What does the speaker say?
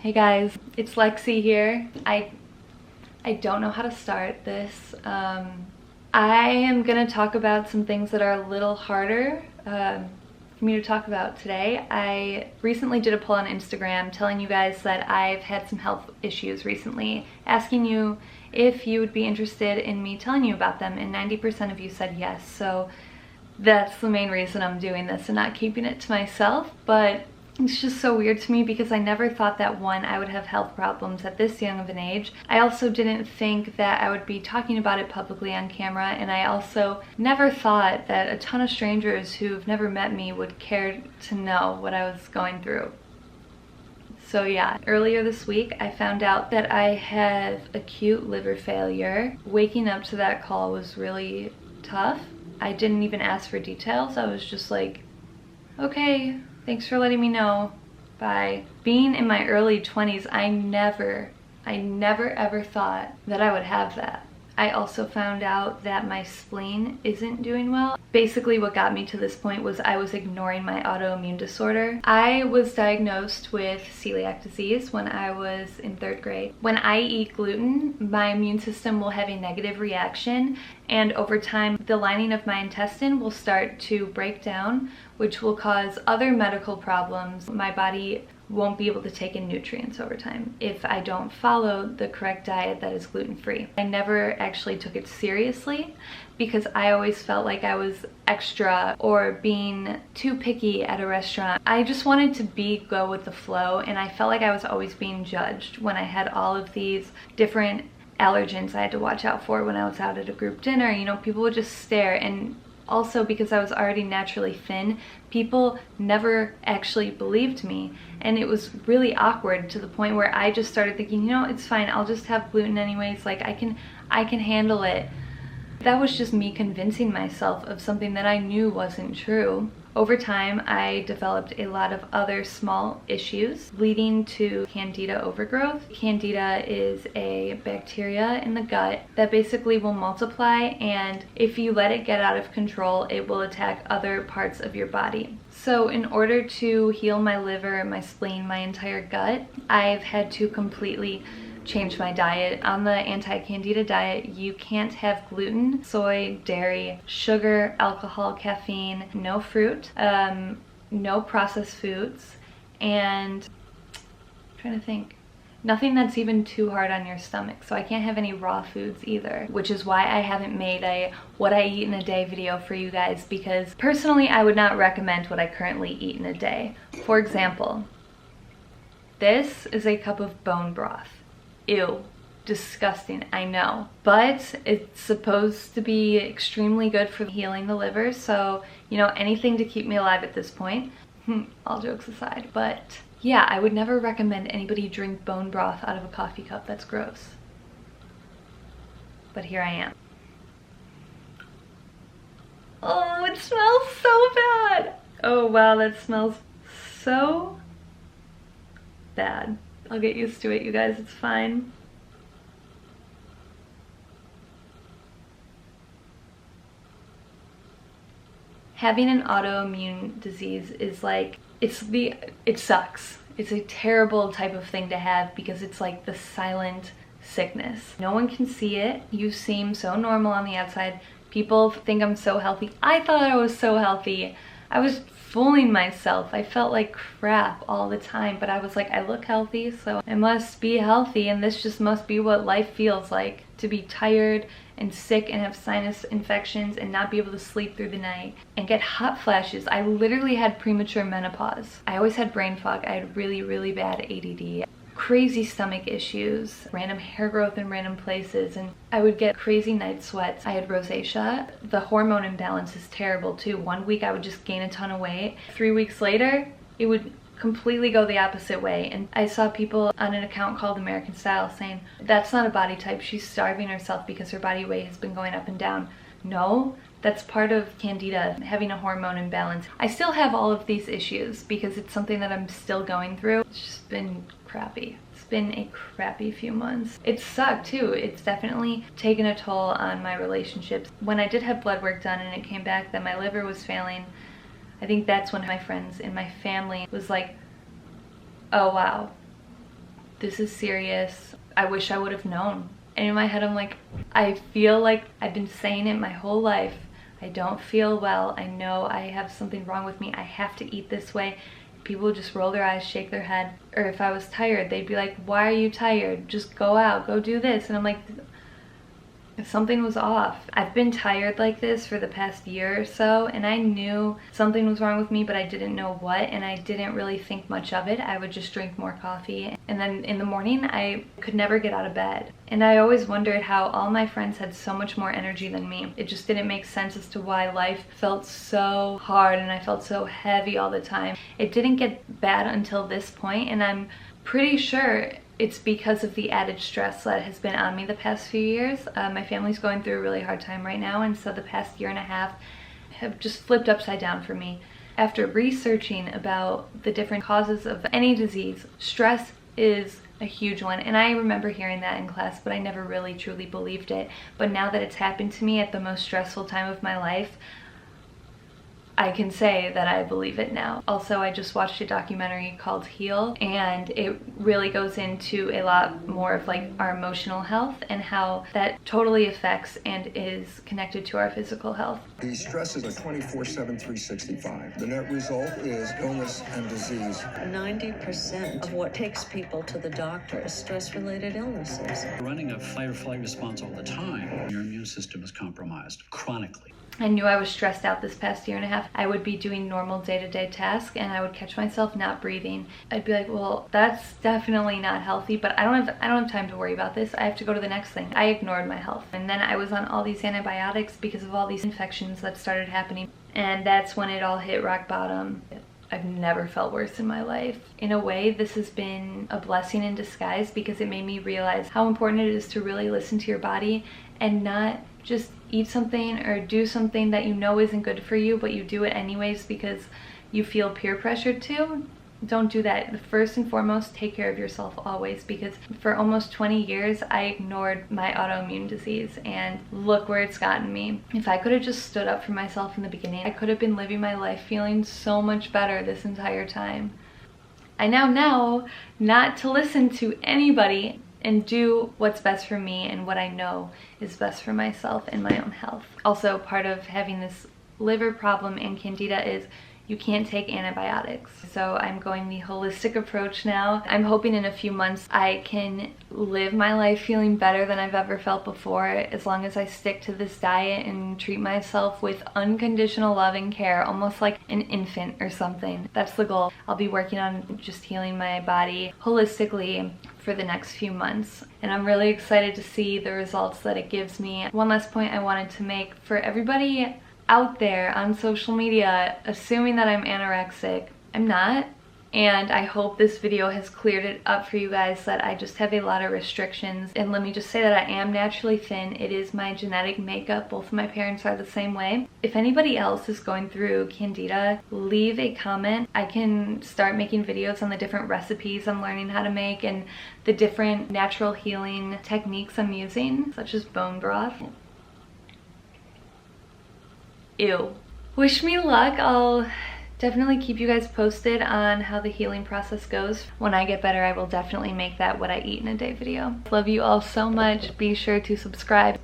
Hey guys, it's Lexi here. I don't know how to start this. I am gonna talk about some things that are a little harder for me to talk about today. I recently did a poll on Instagram telling you guys that I've had some health issues recently, asking you if you would be interested in me telling you about them, and 90% of you said yes. So that's the main reason I'm doing this and not keeping it to myself. But it's just so weird to me because I never thought that, one, I would have health problems at this young of an age. I also didn't think that I would be talking about it publicly on camera, and I also never thought that a ton of strangers who've never met me would care to know what I was going through. So yeah, earlier this week I found out that I have acute liver failure. Waking up to that call was really tough. I didn't even ask for details. I was just like, okay, thanks for letting me know. Bye. Being in my early 20s, I never ever thought that I would have that. I also found out that my spleen isn't doing well. Basically what got me to this point was I was ignoring my autoimmune disorder. I was diagnosed with celiac disease when I was in 3rd grade. When I eat gluten, my immune system will have a negative reaction, and over time the lining of my intestine will start to break down, which will cause other medical problems. My body won't be able to take in nutrients over time if I don't follow the correct diet that is gluten-free. I never actually took it seriously because I always felt like I was extra or being too picky at a restaurant. I just wanted to go with the flow, and I felt like I was always being judged when I had all of these different allergens I had to watch out for when I was out at a group dinner. You know, people would just stare, and also because I was already naturally thin, people never actually believed me, and it was really awkward to the point where I just started thinking, you know, it's fine, I'll just have gluten anyways, like I can handle it. That was just me convincing myself of something that I knew wasn't true. Over time, I developed a lot of other small issues leading to Candida overgrowth. Candida is a bacteria in the gut that basically will multiply, and if you let it get out of control, it will attack other parts of your body. So in order to heal my liver, my spleen, my entire gut, I've had to completely change my diet. On the anti-candida diet, you can't have gluten, soy, dairy, sugar, alcohol, caffeine, no fruit, no processed foods, and I'm trying to think, nothing that's even too hard on your stomach. So I can't have any raw foods either, which is why I haven't made a what I eat in a day video for you guys, because personally I would not recommend what I currently eat in a day. For example, this is a cup of bone broth. Ew, disgusting, I know. But it's supposed to be extremely good for healing the liver, so, you know, anything to keep me alive at this point. All jokes aside. But yeah, I would never recommend anybody drink bone broth out of a coffee cup. That's gross. But here I am. Oh, it smells so bad. Oh wow, that smells so bad. I'll get used to it, you guys, it's fine. Having an autoimmune disease is like, it sucks. It's a terrible type of thing to have because it's like the silent sickness. No one can see it. You seem so normal on the outside. People think I'm so healthy. I thought I was so healthy. I was fooling myself. I felt like crap all the time, but I was like, I look healthy, so I must be healthy, and this just must be what life feels like, to be tired and sick and have sinus infections and not be able to sleep through the night and get hot flashes. I literally had premature menopause. I always had brain fog. I had really bad ADD. Crazy stomach issues, random hair growth in random places, and I would get crazy night sweats. I had rosacea. The hormone imbalance is terrible too. 1 week I would just gain a ton of weight. 3 weeks later, it would completely go the opposite way. And I saw people on an account called American Style saying, that's not a body type, she's starving herself because her body weight has been going up and down. No, that's part of Candida, having a hormone imbalance. I still have all of these issues because it's something that I'm still going through. It's just been crappy. It's been a crappy few months. It sucked too. It's definitely taken a toll on my relationships. When I did have blood work done and it came back that my liver was failing, I think that's when my friends and my family was like, oh wow, this is serious. I wish I would have known. And in my head, I'm like, I feel like I've been saying it my whole life. I don't feel well. I know I have something wrong with me. I have to eat this way. People would just roll their eyes, shake their head. Or if I was tired, they'd be like, why are you tired? Just go out, go do this. And I'm like, something was off. I've been tired like this for the past year or so, and I knew something was wrong with me, but I didn't know what, and I didn't really think much of it. I would just drink more coffee, and then in the morning I could never get out of bed. And I always wondered how all my friends had so much more energy than me. It just didn't make sense as to why life felt so hard and I felt so heavy all the time. It didn't get bad until this point, and I'm pretty sure it's because of the added stress that has been on me the past few years. My family's going through a really hard time right now, and so the past year and a half have just flipped upside down for me. After researching about the different causes of any disease, stress is a huge one, and I remember hearing that in class, but I never really truly believed it. But now that it's happened to me at the most stressful time of my life, I can say that I believe it now. Also, I just watched a documentary called Heal, and it really goes into a lot more of like our emotional health and how that totally affects and is connected to our physical health. These stresses are 24/7, 365. The net result is illness and disease. 90% of what takes people to the doctor is stress-related illnesses. Running a fight or flight response all the time, your immune system is compromised chronically. I knew I was stressed out this past year and a half. I would be doing normal day-to-day tasks and I would catch myself not breathing. I'd be like, well, that's definitely not healthy, but I don't have time to worry about this. I have to go to the next thing. I ignored my health. And then I was on all these antibiotics because of all these infections that started happening. And that's when it all hit rock bottom. I've never felt worse in my life. In a way, this has been a blessing in disguise because it made me realize how important it is to really listen to your body and not just eat something or do something that you know isn't good for you, but you do it anyways because you feel peer pressured to. Don't do that. First and foremost, take care of yourself always, because for almost 20 years I ignored my autoimmune disease, and look where it's gotten me. If I could have just stood up for myself in the beginning, I could have been living my life feeling so much better this entire time. I now know not to listen to anybody and do what's best for me and what I know is best for myself and my own health. Also, part of having this liver problem and Candida is you can't take antibiotics. So I'm going the holistic approach now. I'm hoping in a few months I can live my life feeling better than I've ever felt before, as long as I stick to this diet and treat myself with unconditional love and care, almost like an infant or something. That's the goal. I'll be working on just healing my body holistically for the next few months, and I'm really excited to see the results that it gives me. One last point I wanted to make for everybody out there on social media assuming that I'm anorexic. I'm not, and I hope this video has cleared it up for you guys that I just have a lot of restrictions. And let me just say that I am naturally thin. It is my genetic makeup. Both of my parents are the same way. If anybody else is going through Candida, leave a comment. I can start making videos on the different recipes I'm learning how to make and the different natural healing techniques I'm using, such as bone broth. Ew. Wish me luck. I'll definitely keep you guys posted on how the healing process goes. When I get better, I will definitely make that what I eat in a day video. Love you all so much. Be sure to subscribe.